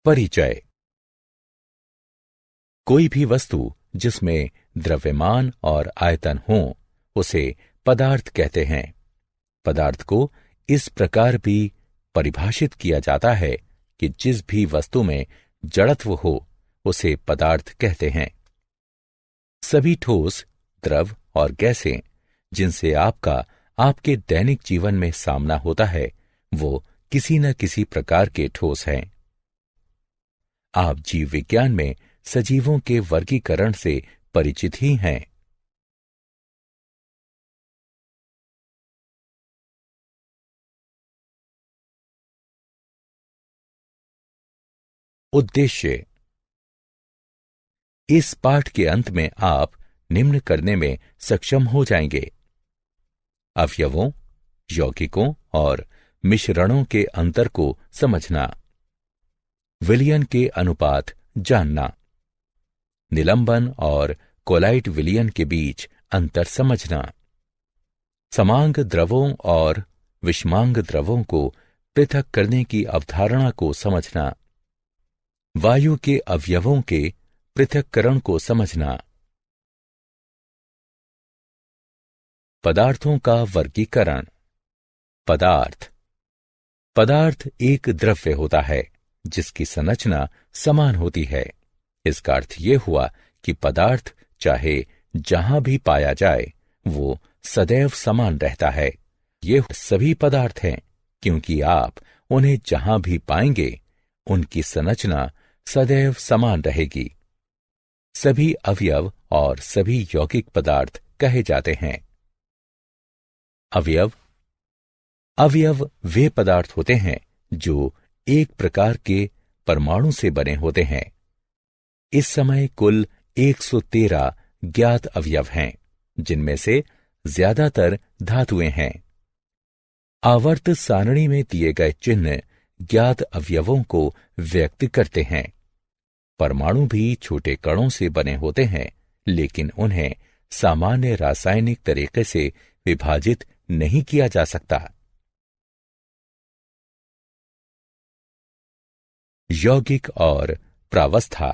परिचय। कोई भी वस्तु जिसमें द्रव्यमान और आयतन हो उसे पदार्थ कहते हैं। पदार्थ को इस प्रकार भी परिभाषित किया जाता है कि जिस भी वस्तु में जड़त्व हो उसे पदार्थ कहते हैं। सभी ठोस, द्रव और गैसें जिनसे आपके दैनिक जीवन में सामना होता है वो किसी न किसी प्रकार के ठोस हैं। आप जीव विज्ञान में सजीवों के वर्गीकरण से परिचित ही हैं। उद्देश्य। इस पाठ के अंत में आप निम्न करने में सक्षम हो जाएंगे: अवयवों, यौगिकों और मिश्रणों के अंतर को समझना, विलयन के अनुपात जानना, निलंबन और कोलाइट विलयन के बीच अंतर समझना, समांग द्रवों और विषमांग द्रवों को पृथक करने की अवधारणा को समझना, वायु के अवयवों के पृथक्करण को समझना। पदार्थों का वर्गीकरण। पदार्थ एक द्रव्य होता है जिसकी संरचना समान होती है। इसका अर्थ यह हुआ कि पदार्थ चाहे जहां भी पाया जाए वो सदैव समान रहता है। ये सभी पदार्थ हैं क्योंकि आप उन्हें जहां भी पाएंगे उनकी संरचना सदैव समान रहेगी। सभी अवयव और सभी यौगिक पदार्थ कहे जाते हैं। अवयव वे पदार्थ होते हैं जो एक प्रकार के परमाणु से बने होते हैं। इस समय कुल 113 ज्ञात अवयव हैं, जिनमें से ज्यादातर धातुएं हैं। आवर्त सारणी में दिए गए चिन्ह ज्ञात अवयवों को व्यक्त करते हैं। परमाणु भी छोटे कणों से बने होते हैं, लेकिन उन्हें सामान्य रासायनिक तरीके से विभाजित नहीं किया जा सकता। यौगिक और प्रावस्था।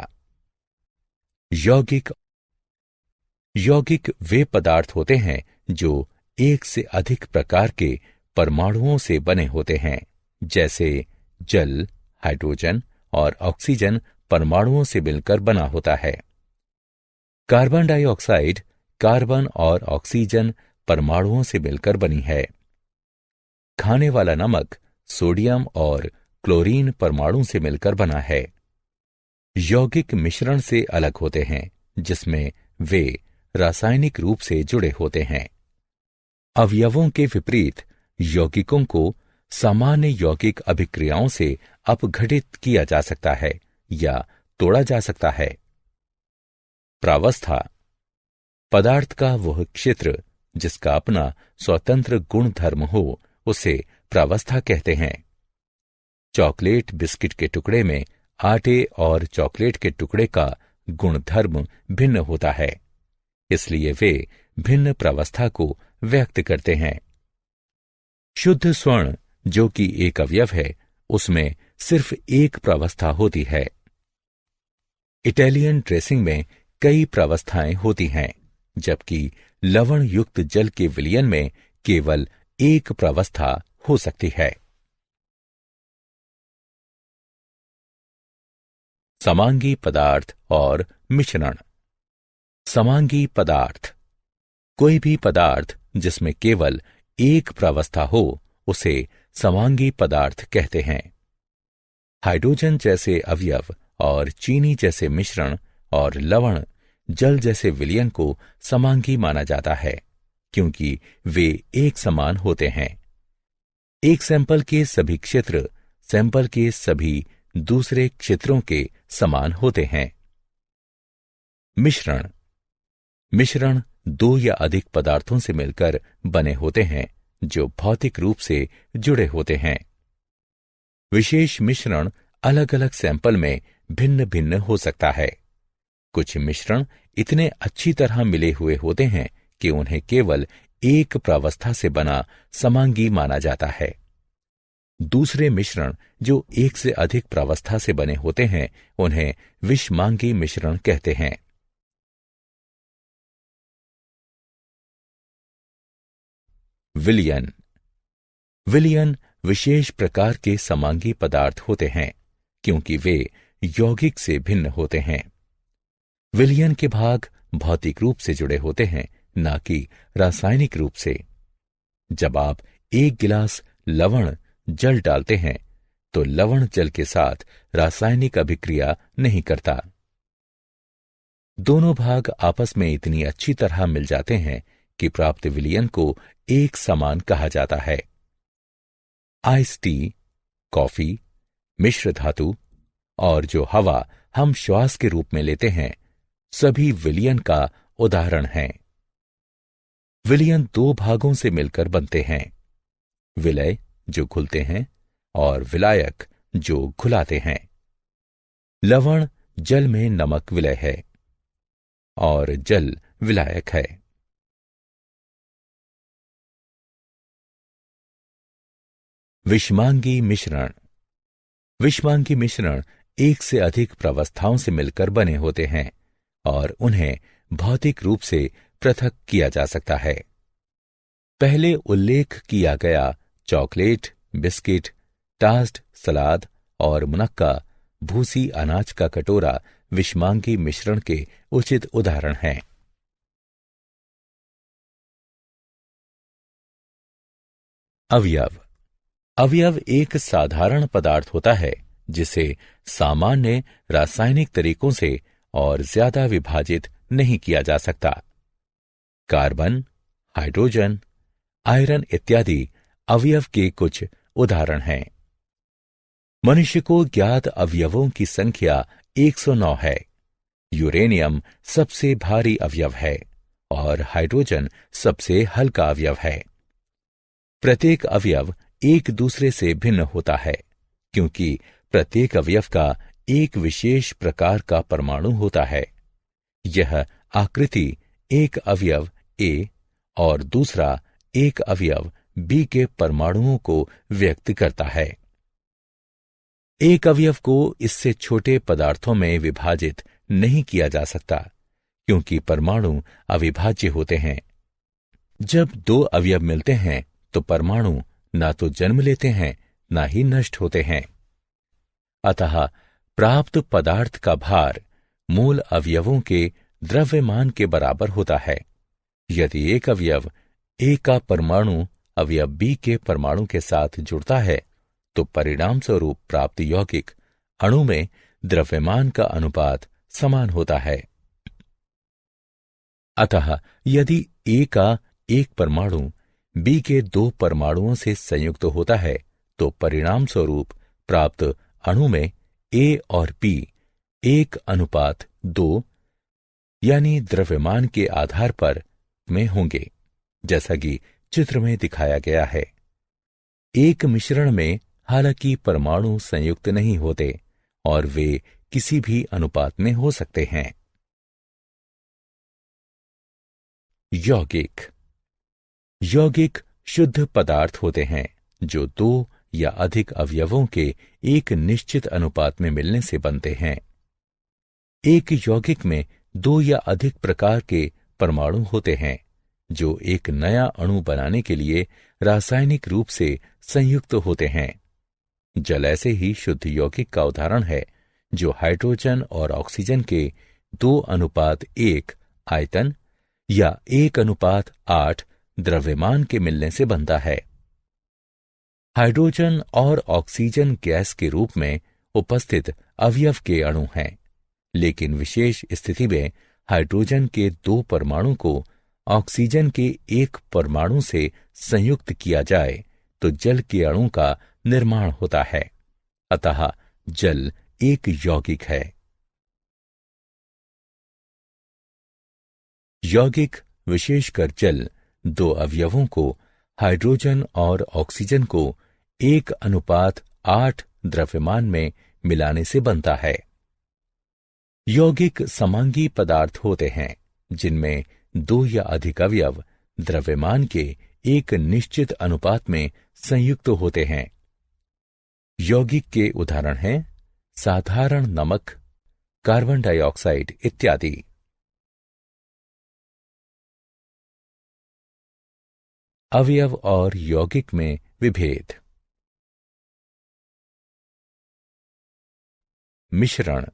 यौगिक वे पदार्थ होते हैं जो एक से अधिक प्रकार के परमाणुओं से बने होते हैं, जैसे जल, हाइड्रोजन और ऑक्सीजन परमाणुओं से मिलकर बना होता है। कार्बन डाइऑक्साइड कार्बन और ऑक्सीजन परमाणुओं से मिलकर बनी है। खाने वाला नमक सोडियम और क्लोरीन परमाणु से मिलकर बना है। यौगिक मिश्रण से अलग होते हैं, जिसमें वे रासायनिक रूप से जुड़े होते हैं। अवयवों के विपरीत यौगिकों को सामान्य यौगिक अभिक्रियाओं से अपघटित किया जा सकता है या तोड़ा जा सकता है। प्रावस्था। पदार्थ का वह क्षेत्र जिसका अपना स्वतंत्र गुण धर्म हो उसे प्रावस्था कहते हैं। चॉकलेट बिस्किट के टुकड़े में आटे और चॉकलेट के टुकड़े का गुण धर्म भिन्न होता है, इसलिए वे भिन्न प्रावस्था को व्यक्त करते हैं। शुद्ध स्वर्ण जो कि एक अवयव है, उसमें सिर्फ एक प्रावस्था होती है। इटालियन ड्रेसिंग में कई प्रावस्थाएं होती हैं, जबकि लवण युक्त जल के विलयन में केवल एक प्रावस्था हो सकती है। समांगी पदार्थ और मिश्रण। समांगी पदार्थ। कोई भी पदार्थ जिसमें केवल एक प्रावस्था हो उसे समांगी पदार्थ कहते हैं। हाइड्रोजन जैसे अवयव और चीनी जैसे मिश्रण और लवण जल जैसे विलयन को समांगी माना जाता है, क्योंकि वे एक समान होते हैं। एक सैंपल के सभी क्षेत्र सैंपल के सभी दूसरे क्षेत्रों के समान होते हैं। मिश्रण दो या अधिक पदार्थों से मिलकर बने होते हैं जो भौतिक रूप से जुड़े होते हैं। विशेष मिश्रण अलग अलग सैंपल में भिन्न भिन्न हो सकता है। कुछ मिश्रण इतने अच्छी तरह मिले हुए होते हैं कि उन्हें केवल एक प्रावस्था से बना समांगी माना जाता है। दूसरे मिश्रण जो एक से अधिक प्रावस्था से बने होते हैं उन्हें विषमांगी मिश्रण कहते हैं। विलयन। विलयन विशेष प्रकार के समांगी पदार्थ होते हैं क्योंकि वे यौगिक से भिन्न होते हैं। विलयन के भाग भौतिक रूप से जुड़े होते हैं, न कि रासायनिक रूप से। जब आप एक गिलास लवण जल डालते हैं तो लवण जल के साथ रासायनिक अभिक्रिया नहीं करता। दोनों भाग आपस में इतनी अच्छी तरह मिल जाते हैं कि प्राप्त विलयन को एक समान कहा जाता है। आइस टी, कॉफी, मिश्र धातु और जो हवा हम श्वास के रूप में लेते हैं सभी विलयन का उदाहरण हैं। विलयन दो भागों से मिलकर बनते हैं, विलय जो घुलते हैं और विलायक जो घुलाते हैं। लवण जल में नमक विलय है और जल विलायक है। विषमांगी मिश्रण। विषमांगी मिश्रण एक से अधिक प्रावस्थाओं से मिलकर बने होते हैं और उन्हें भौतिक रूप से पृथक किया जा सकता है। पहले उल्लेख किया गया चॉकलेट, बिस्किट, टास्ट, सलाद और मुनक्का भूसी अनाज का कटोरा विषमांगी मिश्रण के उचित उदाहरण हैं। अवयव। अवयव एक साधारण पदार्थ होता है जिसे सामान्य रासायनिक तरीकों से और ज्यादा विभाजित नहीं किया जा सकता। कार्बन, हाइड्रोजन, आयरन इत्यादि अवयव के कुछ उदाहरण हैं। मनुष्य को ज्ञात अवयवों की संख्या 109 है। यूरेनियम सबसे भारी अवयव है और हाइड्रोजन सबसे हल्का अवयव है। प्रत्येक अवयव एक दूसरे से भिन्न होता है क्योंकि प्रत्येक अवयव का एक विशेष प्रकार का परमाणु होता है। यह आकृति एक अवयव ए और दूसरा एक अवयव बी के परमाणुओं को व्यक्त करता है। एक अवयव को इससे छोटे पदार्थों में विभाजित नहीं किया जा सकता क्योंकि परमाणु अविभाज्य होते हैं। जब दो अवयव मिलते हैं तो परमाणु ना तो जन्म लेते हैं ना ही नष्ट होते हैं। अतः प्राप्त पदार्थ का भार मूल अवयवों के द्रव्यमान के बराबर होता है। यदि एक अवयव ए का परमाणु अवयव बी के परमाणु के साथ जुड़ता है तो परिणाम स्वरूप प्राप्त यौगिक अणु में द्रव्यमान का अनुपात समान होता है। अतः यदि ए का एक परमाणु बी के दो परमाणुओं से संयुक्त होता है तो परिणाम स्वरूप प्राप्त अणु में ए और बी 1:2 यानी द्रव्यमान के आधार पर में होंगे, जैसा कि चित्र में दिखाया गया है। एक मिश्रण में हालांकि परमाणु संयुक्त नहीं होते और वे किसी भी अनुपात में हो सकते हैं। यौगिक। यौगिक शुद्ध पदार्थ होते हैं जो दो या अधिक अवयवों के एक निश्चित अनुपात में मिलने से बनते हैं। एक यौगिक में दो या अधिक प्रकार के परमाणु होते हैं जो एक नया अणु बनाने के लिए रासायनिक रूप से संयुक्त होते हैं। जल ऐसे ही शुद्ध यौगिक का उदाहरण है जो हाइड्रोजन और ऑक्सीजन के 2:1 आयतन या 1:8 द्रव्यमान के मिलने से बनता है। हाइड्रोजन और ऑक्सीजन गैस के रूप में उपस्थित अवयव के अणु हैं, लेकिन विशेष स्थिति में हाइड्रोजन के 2 परमाणु को ऑक्सीजन के एक परमाणु से संयुक्त किया जाए तो जल के अणु का निर्माण होता है। अतः जल एक यौगिक है। यौगिक विशेषकर जल 2 अवयवों को हाइड्रोजन और ऑक्सीजन को 1:8 द्रव्यमान में मिलाने से बनता है। यौगिक समांगी पदार्थ होते हैं जिनमें 2 या अधिक अवयव द्रव्यमान के एक निश्चित अनुपात में संयुक्त होते हैं। यौगिक के उदाहरण हैं साधारण नमक, कार्बन डाइऑक्साइड इत्यादि। अवयव और यौगिक में विभेद। मिश्रण।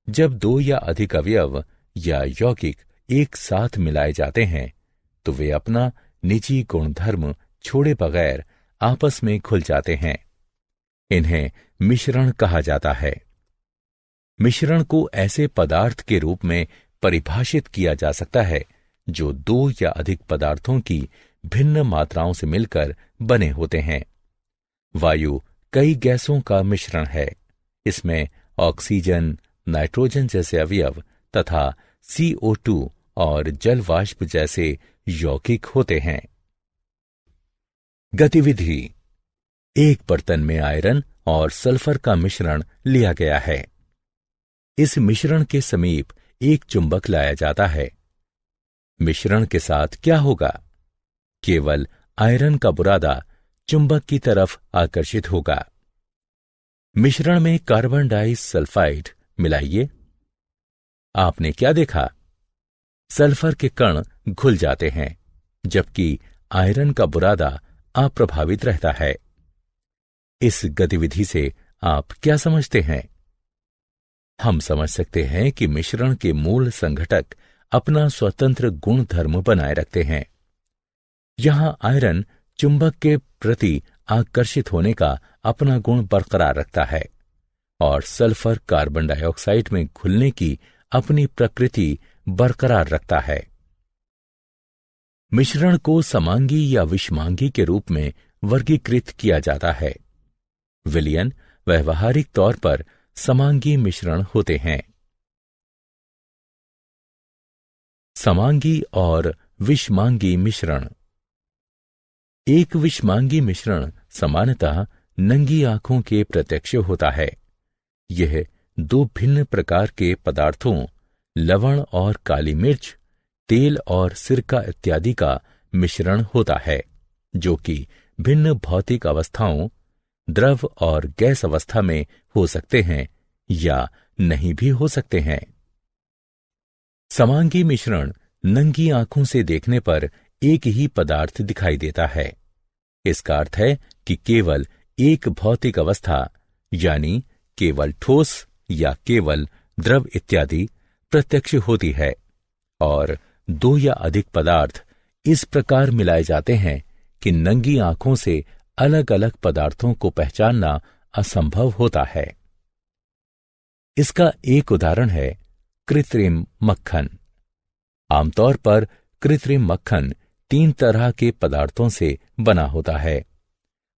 जब दो या अधिक अवयव या यौगिक एक साथ मिलाए जाते हैं तो वे अपना निजी गुणधर्म छोड़े बगैर आपस में घुल जाते हैं। इन्हें मिश्रण कहा जाता है। मिश्रण को ऐसे पदार्थ के रूप में परिभाषित किया जा सकता है जो दो या अधिक पदार्थों की भिन्न मात्राओं से मिलकर बने होते हैं। वायु कई गैसों का मिश्रण है। इसमें ऑक्सीजन, नाइट्रोजन जैसे अवयव तथा CO2 और जल वाष्प जैसे यौगिक होते हैं। गतिविधि। एक बर्तन में आयरन और सल्फर का मिश्रण लिया गया है। इस मिश्रण के समीप एक चुंबक लाया जाता है। मिश्रण के साथ क्या होगा? केवल आयरन का बुरादा चुंबक की तरफ आकर्षित होगा। मिश्रण में कार्बन डाइसल्फाइड मिलाइए। आपने क्या देखा? सल्फर के कण घुल जाते हैं, जबकि आयरन का बुरादा अप्रभावित रहता है। इस गतिविधि से आप क्या समझते हैं? हम समझ सकते हैं कि मिश्रण के मूल संघटक अपना स्वतंत्र गुण धर्म बनाए रखते हैं। यहां आयरन चुंबक के प्रति आकर्षित होने का अपना गुण बरकरार रखता है और सल्फर कार्बन डाइऑक्साइड में घुलने की अपनी प्रकृति बरकरार रखता है। मिश्रण को समांगी या विषमांगी के रूप में वर्गीकृत किया जाता है। विलयन व्यावहारिक तौर पर समांगी मिश्रण होते हैं। समांगी और विषमांगी मिश्रण। एक विषमांगी मिश्रण सामान्यतः नंगी आंखों के प्रत्यक्ष होता है। यह दो भिन्न प्रकार के पदार्थों लवण और काली मिर्च, तेल और सिरका इत्यादि का मिश्रण होता है, जो कि भिन्न भौतिक अवस्थाओं द्रव और गैस अवस्था में हो सकते हैं या नहीं भी हो सकते हैं। समांगी मिश्रण नंगी आंखों से देखने पर एक ही पदार्थ दिखाई देता है। इसका अर्थ है कि केवल एक भौतिक अवस्था यानी केवल ठोस या केवल द्रव इत्यादि प्रत्यक्ष होती है और दो या अधिक पदार्थ इस प्रकार मिलाए जाते हैं कि नंगी आंखों से अलग अलग पदार्थों को पहचानना असंभव होता है। इसका एक उदाहरण है कृत्रिम मक्खन। आमतौर पर कृत्रिम मक्खन 3 तरह के पदार्थों से बना होता है।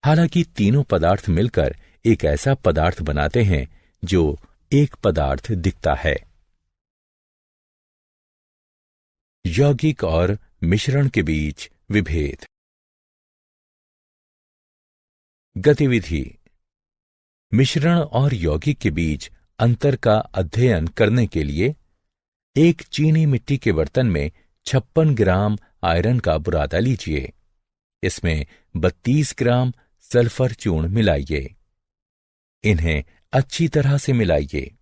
हालांकि तीनों पदार्थ मिलकर एक ऐसा पदार्थ बनाते हैं जो एक पदार्थ दिखता है। यौगिक और मिश्रण के बीच विभेद। गतिविधि। मिश्रण और यौगिक के बीच अंतर का अध्ययन करने के लिए एक चीनी मिट्टी के बर्तन में 56 ग्राम आयरन का बुरादा लीजिए। इसमें 32 ग्राम सल्फर चूर्ण मिलाइए। इन्हें अच्छी तरह से मिलाइए।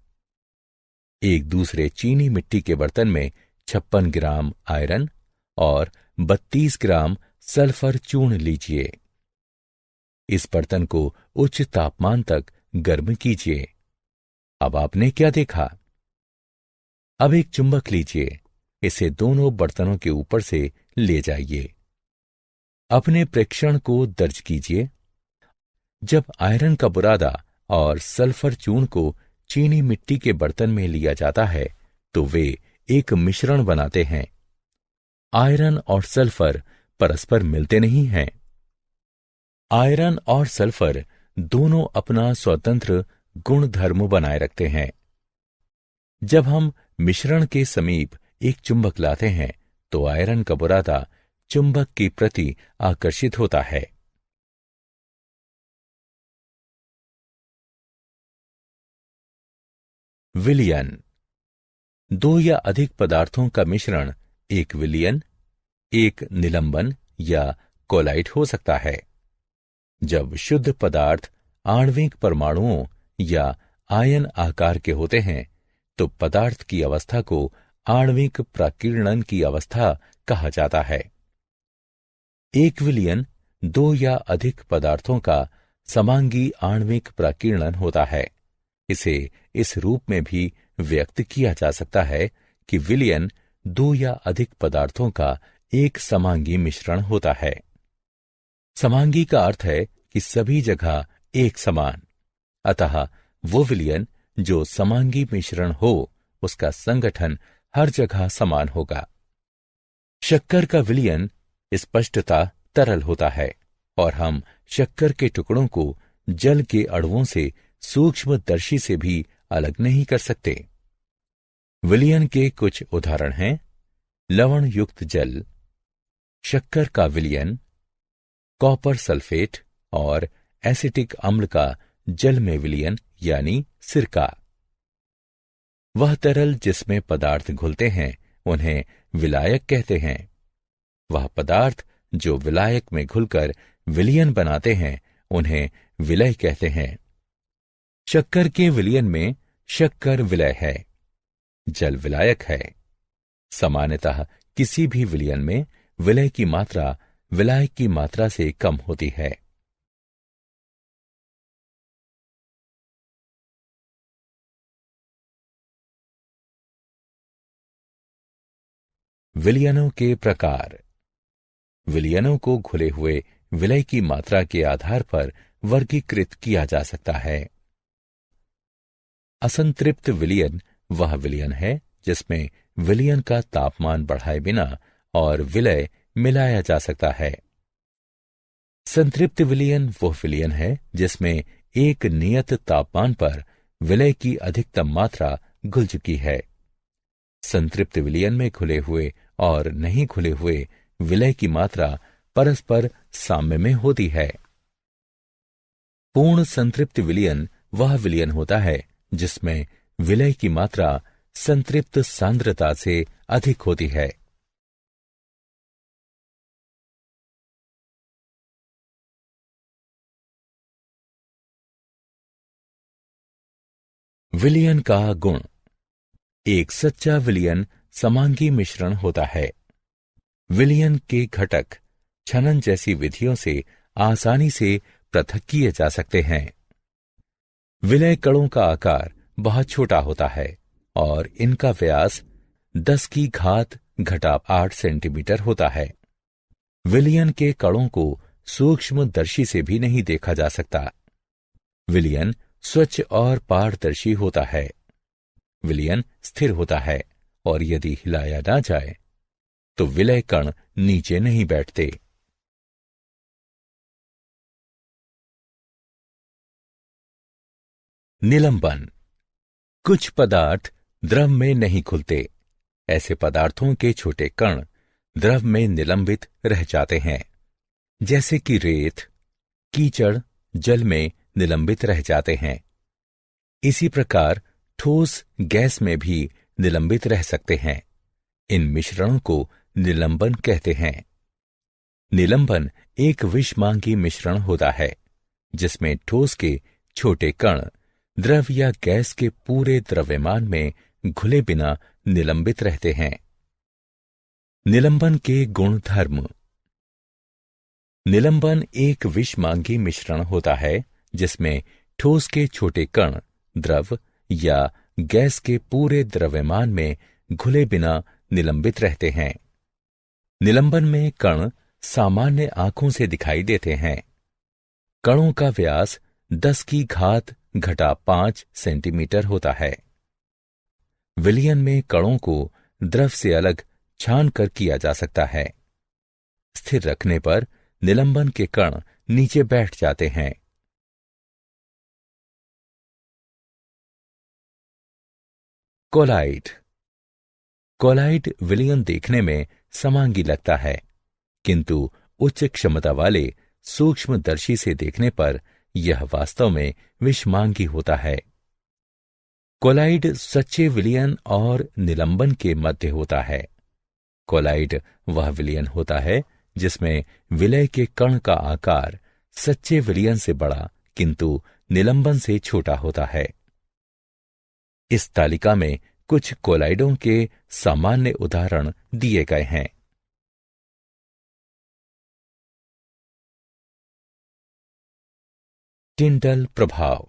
एक दूसरे चीनी मिट्टी के बर्तन में 56 ग्राम आयरन और 32 ग्राम सल्फर चूर्ण लीजिए। इस बर्तन को उच्च तापमान तक गर्म कीजिए। अब आपने क्या देखा? अब एक चुंबक लीजिए। इसे दोनों बर्तनों के ऊपर से ले जाइए। अपने प्रेक्षण को दर्ज कीजिए। जब आयरन का बुरादा और सल्फर चूर्ण को चीनी मिट्टी के बर्तन में लिया जाता है तो वे एक मिश्रण बनाते हैं। आयरन और सल्फर परस्पर मिलते नहीं हैं। आयरन और सल्फर दोनों अपना स्वतंत्र गुण धर्म बनाए रखते हैं। जब हम मिश्रण के समीप एक चुंबक लाते हैं तो आयरन का बुरादा चुंबक के प्रति आकर्षित होता है। विलयन। दो या अधिक पदार्थों का मिश्रण एक विलयन, एक निलंबन या कोलाइड हो सकता है। जब शुद्ध पदार्थ आणविक परमाणुओं या आयन आकार के होते हैं, तो पदार्थ की अवस्था को आणविक प्राकीर्णन की अवस्था कहा जाता है। एक विलयन दो या अधिक पदार्थों का समांगी आणविक प्राकीर्णन होता है। इसे इस रूप में भी व्यक्त किया जा सकता है कि विलयन दो या अधिक पदार्थों का एक समांगी मिश्रण होता है। समांगी का अर्थ है कि सभी जगह एक समान, अतः वो विलयन जो समांगी मिश्रण हो, उसका संगठन हर जगह समान होगा। शक्कर का विलयन स्पष्टता तरल होता है और हम शक्कर के टुकड़ों को जल के अणुओं से सूक्ष्मदर्शी से भी अलग नहीं कर सकते। विलयन के कुछ उदाहरण हैं लवण युक्त जल, शक्कर का विलयन, कॉपर सल्फेट और एसिटिक अम्ल का जल में विलयन यानी सिरका। वह तरल जिसमें पदार्थ घुलते हैं उन्हें विलायक कहते हैं। वह पदार्थ जो विलायक में घुलकर विलयन बनाते हैं उन्हें विलय कहते हैं। शक्कर के विलयन में शक्कर विलय है, जल विलायक है। सामान्यतः किसी भी विलयन में विलय की मात्रा विलायक की मात्रा से कम होती है। विलयनों के प्रकार। विलयनों को घुले हुए विलय की मात्रा के आधार पर वर्गीकृत किया जा सकता है। असंतृप्त विलयन वह विलयन है जिसमें विलयन का तापमान बढ़ाए बिना और विलय मिलाया जा सकता है। संतृप्त विलयन वह विलयन है जिसमें एक नियत तापमान पर विलय की अधिकतम मात्रा घुल चुकी है। संतृप्त विलयन में घुले हुए और नहीं घुले हुए विलय की मात्रा परस्पर साम्य में होती है। पूर्ण संतृप्त विलयन वह विलयन होता है जिसमें विलय की मात्रा संतृप्त सांद्रता से अधिक होती है। विलयन का गुण। एक सच्चा विलयन समांगी मिश्रण होता है। विलयन के घटक छनन जैसी विधियों से आसानी से पृथक किए जा सकते हैं। विलय कणों का आकार बहुत छोटा होता है और इनका व्यास 10⁻8 सेंटीमीटर होता है। विलयन के कणों को सूक्ष्मदर्शी से भी नहीं देखा जा सकता। विलयन स्वच्छ और पारदर्शी होता है। विलयन स्थिर होता है और यदि हिलाया ना जाए तो विलय कण नीचे नहीं बैठते। निलंबन। कुछ पदार्थ द्रव में नहीं घुलते। ऐसे पदार्थों के छोटे कण द्रव में निलंबित रह जाते हैं, जैसे कि रेत, कीचड़ जल में निलंबित रह जाते हैं। इसी प्रकार ठोस गैस में भी निलंबित रह सकते हैं। इन मिश्रणों को निलंबन कहते हैं। निलंबन एक विषमांगी मिश्रण होता है जिसमें ठोस के छोटे कण द्रव या गैस के पूरे द्रव्यमान में घुले बिना निलंबित रहते हैं। निलंबन के गुण धर्म। निलंबन एक विषमांगी मिश्रण होता है जिसमें ठोस के छोटे कण द्रव या गैस के पूरे द्रव्यमान में घुले बिना निलंबित रहते हैं। निलंबन में कण सामान्य आंखों से दिखाई देते हैं। कणों का व्यास 10⁻5 सेंटीमीटर होता है। विलयन में कणों को द्रव से अलग छान कर किया जा सकता है। स्थिर रखने पर निलंबन के कण नीचे बैठ जाते हैं। कोलाइड। कोलाइड विलयन देखने में समांगी लगता है, किंतु उच्च क्षमता वाले सूक्ष्मदर्शी से देखने पर यह वास्तव में विषमांगी होता है। कोलाइड सच्चे विलयन और निलंबन के मध्य होता है। कोलाइड वह विलयन होता है जिसमें विलय के कण का आकार सच्चे विलयन से बड़ा किंतु निलंबन से छोटा होता है। इस तालिका में कुछ कोलाइडों के सामान्य उदाहरण दिए गए हैं। टिंडल प्रभाव।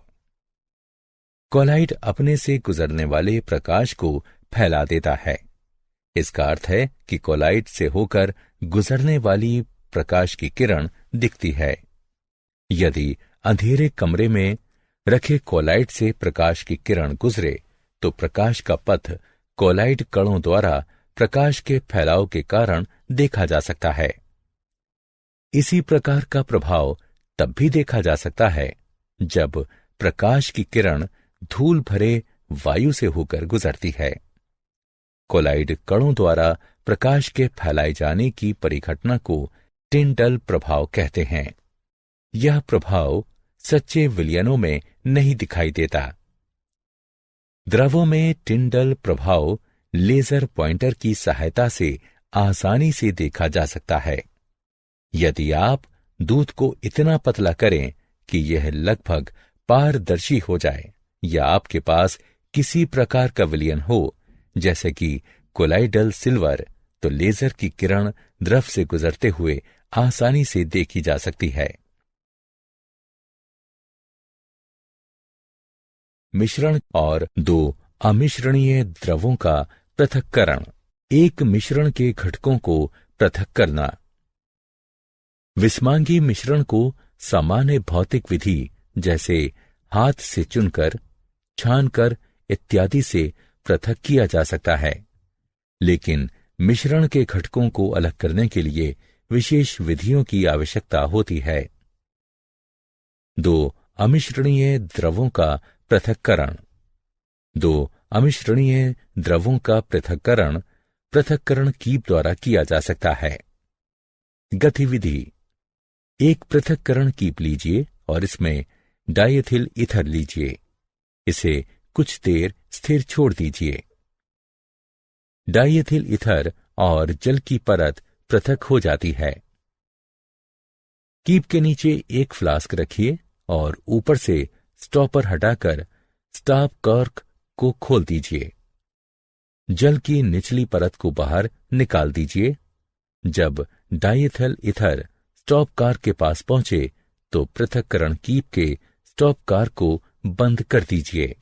कोलाइड अपने से गुजरने वाले प्रकाश को फैला देता है। इसका अर्थ है कि कोलाइड से होकर गुजरने वाली प्रकाश की किरण दिखती है। यदि अंधेरे कमरे में रखे कोलाइड से प्रकाश की किरण गुजरे तो प्रकाश का पथ कोलाइड कणों द्वारा प्रकाश के फैलाव के कारण देखा जा सकता है। इसी प्रकार का प्रभाव तब भी देखा जा सकता है जब प्रकाश की किरण धूल भरे वायु से होकर गुजरती है। कोलाइड कणों द्वारा प्रकाश के फैलाए जाने की परिघटना को टिंडल प्रभाव कहते हैं। यह प्रभाव सच्चे विलयनों में नहीं दिखाई देता। द्रवों में टिंडल प्रभाव लेजर पॉइंटर की सहायता से आसानी से देखा जा सकता है। यदि आप दूध को इतना पतला करें कि यह लगभग पारदर्शी हो जाए या आपके पास किसी प्रकार का विलयन हो जैसे कि कोलाइडल सिल्वर, तो लेजर की किरण द्रव से गुजरते हुए आसानी से देखी जा सकती है। मिश्रण और दो अमिश्रणीय द्रवों का पृथक्करण। एक मिश्रण के घटकों को पृथक करना। विस्मांगी मिश्रण को सामान्य भौतिक विधि जैसे हाथ से चुनकर, छानकर इत्यादि से पृथक किया जा सकता है, लेकिन मिश्रण के घटकों को अलग करने के लिए विशेष विधियों की आवश्यकता होती है। दो अमिश्रणीय द्रवों का पृथक्करण। दो अमिश्रणीय द्रवों का पृथक्करण कीप द्वारा किया जा सकता है। गतिविधि। एक पृथक्करण कीप लीजिए और इसमें डाइएथिल ईथर लीजिए। इसे कुछ देर स्थिर छोड़ दीजिए। डाइएथिल ईथर और जल की परत पृथक हो जाती है। कीप के नीचे एक फ्लास्क रखिए और ऊपर से स्टॉपर हटाकर स्टॉप कॉर्क को खोल दीजिए। जल की निचली परत को बाहर निकाल दीजिए। जब डाइएथिल ईथर स्टॉप कॉर्क के पास पहुंचे तो पृथक्करण कीप के स्टॉप कॉर्क को बंद कर दीजिए।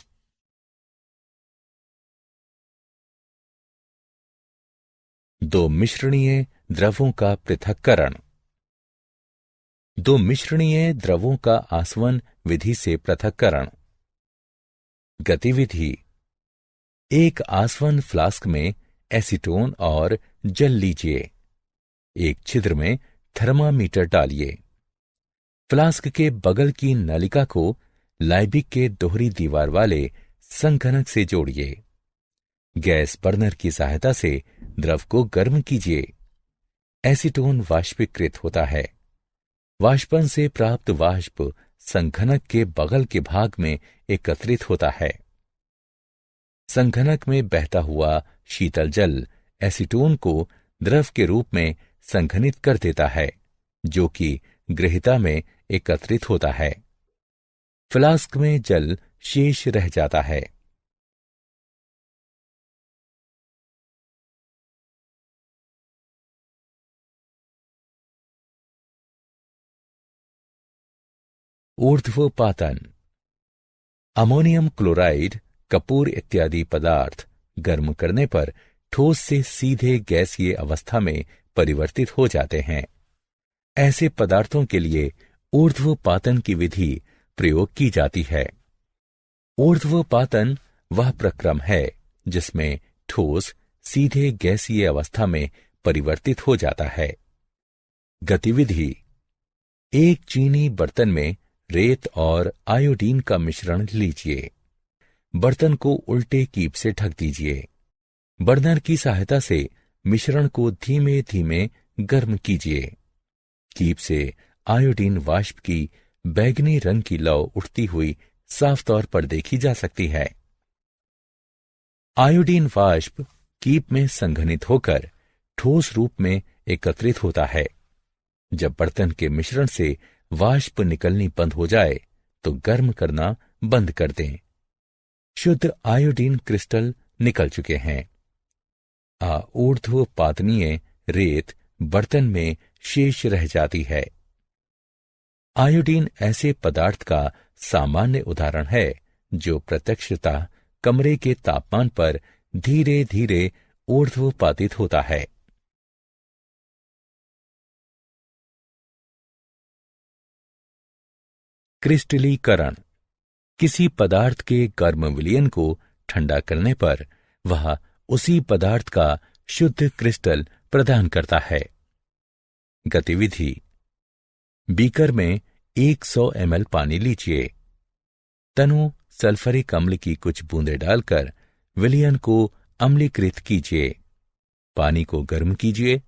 दो मिश्रणीय द्रवों का पृथक्करण। दो मिश्रणीय द्रवों का आसवन विधि से पृथक्करण। गतिविधि। एक आसवन फ्लास्क में एसीटोन और जल लीजिए। एक छिद्र में थर्मामीटर डालिए। फ्लास्क के बगल की नलिका को लाइबिक के दोहरी दीवार वाले संघनक से जोड़िए। गैस बर्नर की सहायता से द्रव को गर्म कीजिए। एसीटोन वाष्पीकृत होता है। वाष्पन से प्राप्त वाष्प संघनक के बगल के भाग में एकत्रित होता है। संघनक में बहता हुआ शीतल जल एसीटोन को द्रव के रूप में संघनित कर देता है, जो कि गृहीता में एकत्रित होता है। फ्लास्क में जल शेष रह जाता है। ऊर्ध्वपातन। अमोनियम क्लोराइड, कपूर इत्यादि पदार्थ गर्म करने पर ठोस से सीधे गैसीय अवस्था में परिवर्तित हो जाते हैं। ऐसे पदार्थों के लिए ऊर्ध्वपातन की विधि प्रयोग की जाती है। ऊर्ध्वपातन वह प्रक्रम है जिसमें ठोस सीधे गैसीय अवस्था में परिवर्तित हो जाता है। गतिविधि। एक चीनी बर्तन में रेत और आयोडीन का मिश्रण लीजिए। बर्तन को उल्टे कीप से ढक दीजिए। बर्नर की सहायता से मिश्रण को धीमे धीमे गर्म कीजिए। कीप से आयोडीन वाष्प की बैंगनी रंग की लौ उठती हुई साफ तौर पर देखी जा सकती है। आयोडीन वाष्प कीप में संघनित होकर ठोस रूप में एकत्रित होता है। जब बर्तन के मिश्रण से वाष्प निकलनी बंद हो जाए तो गर्म करना बंद कर दें। शुद्ध आयोडीन क्रिस्टल निकल चुके हैं। ऊर्ध्वपातनीय रेत बर्तन में शेष रह जाती है। आयोडीन ऐसे पदार्थ का सामान्य उदाहरण है जो प्रत्यक्षतः कमरे के तापमान पर धीरे धीरे ऊर्ध्वपातित होता है। क्रिस्टलीकरण किसी पदार्थ के गर्म विलयन को ठंडा करने पर वह उसी पदार्थ का शुद्ध क्रिस्टल प्रदान करता है। गतिविधि: बीकर में 100 ml पानी लीजिए। तनु सल्फरिक अम्ल की कुछ बूंदें डालकर विलयन को अम्लीकृत कीजिए। पानी को गर्म कीजिए।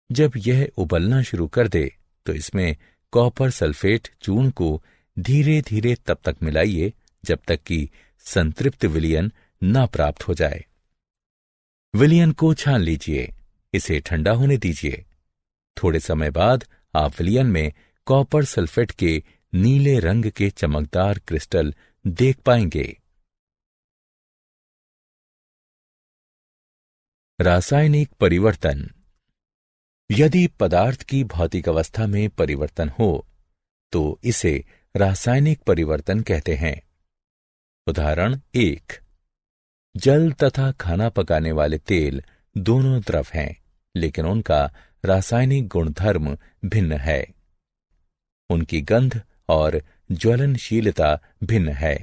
जब यह उबलना शुरू कर दे तो इसमें कॉपर सल्फेट चूर्ण को धीरे धीरे तब तक मिलाइए जब तक कि संतृप्त विलयन न प्राप्त हो जाए। विलयन को छान लीजिए। इसे ठंडा होने दीजिए। थोड़े समय बाद आप विलयन में कॉपर सल्फेट के नीले रंग के चमकदार क्रिस्टल देख पाएंगे। रासायनिक परिवर्तन: यदि पदार्थ की भौतिक अवस्था में परिवर्तन हो तो इसे रासायनिक परिवर्तन कहते हैं। उदाहरण 1: जल तथा खाना पकाने वाले तेल दोनों द्रव हैं, लेकिन उनका रासायनिक गुणधर्म भिन्न है। उनकी गंध और ज्वलनशीलता भिन्न है।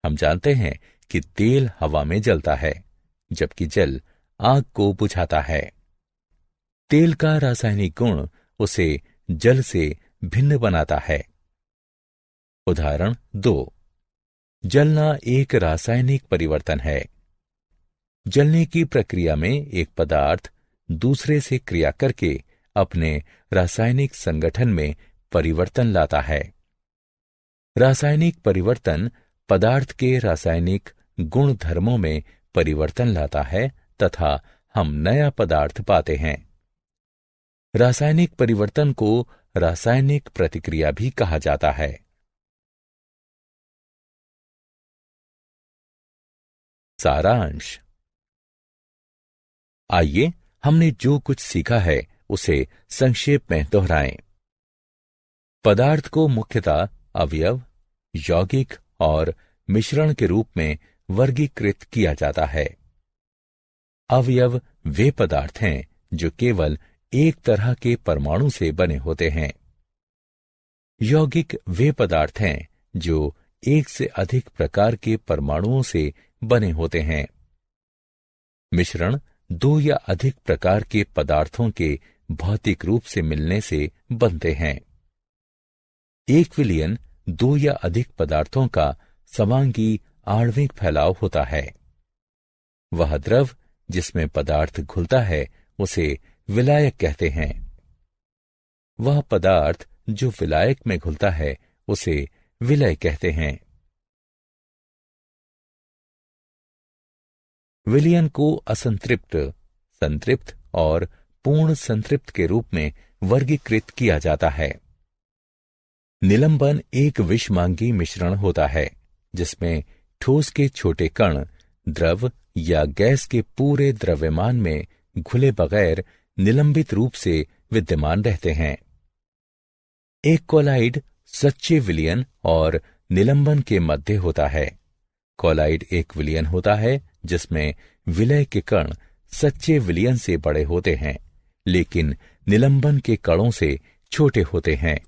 हम जानते हैं कि तेल हवा में जलता है, जबकि जल आग को बुझाता है। तेल का रासायनिक गुण उसे जल से भिन्न बनाता है। उदाहरण 2: जलना एक रासायनिक परिवर्तन है। जलने की प्रक्रिया में एक पदार्थ दूसरे से क्रिया करके अपने रासायनिक संगठन में परिवर्तन लाता है। रासायनिक परिवर्तन पदार्थ के रासायनिक गुणधर्मों में परिवर्तन लाता है तथा हम नया पदार्थ पाते हैं। रासायनिक परिवर्तन को रासायनिक प्रतिक्रिया भी कहा जाता है। सारांश: आइए हमने जो कुछ सीखा है उसे संक्षेप में दोहराएं। पदार्थ को मुख्यतः अवयव, यौगिक और मिश्रण के रूप में वर्गीकृत किया जाता है। अवयव वे पदार्थ हैं जो केवल एक तरह के परमाणु से बने होते हैं। यौगिक वे पदार्थ हैं जो एक से अधिक प्रकार के परमाणुओं से बने होते हैं। मिश्रण दो या अधिक प्रकार के पदार्थों के भौतिक रूप से मिलने से बनते हैं। एक विलयन दो या अधिक पदार्थों का समांगी आणविक फैलाव होता है। वह द्रव जिसमें पदार्थ घुलता है उसे विलायक कहते हैं। वह पदार्थ जो विलायक में घुलता है उसे विलय कहते हैं। विलयन को असंतृप्त, संतृप्त और पूर्ण संतृप्त के रूप में वर्गीकृत किया जाता है। निलंबन एक विषमांगी मिश्रण होता है जिसमें ठोस के छोटे कण द्रव या गैस के पूरे द्रव्यमान में घुले बगैर निलंबित रूप से विद्यमान रहते हैं। एक कोलाइड सच्चे विलयन और निलंबन के मध्य होता है। कोलाइड एक विलयन होता है जिसमें विलय के कण सच्चे विलयन से बड़े होते हैं, लेकिन निलंबन के कणों से छोटे होते हैं।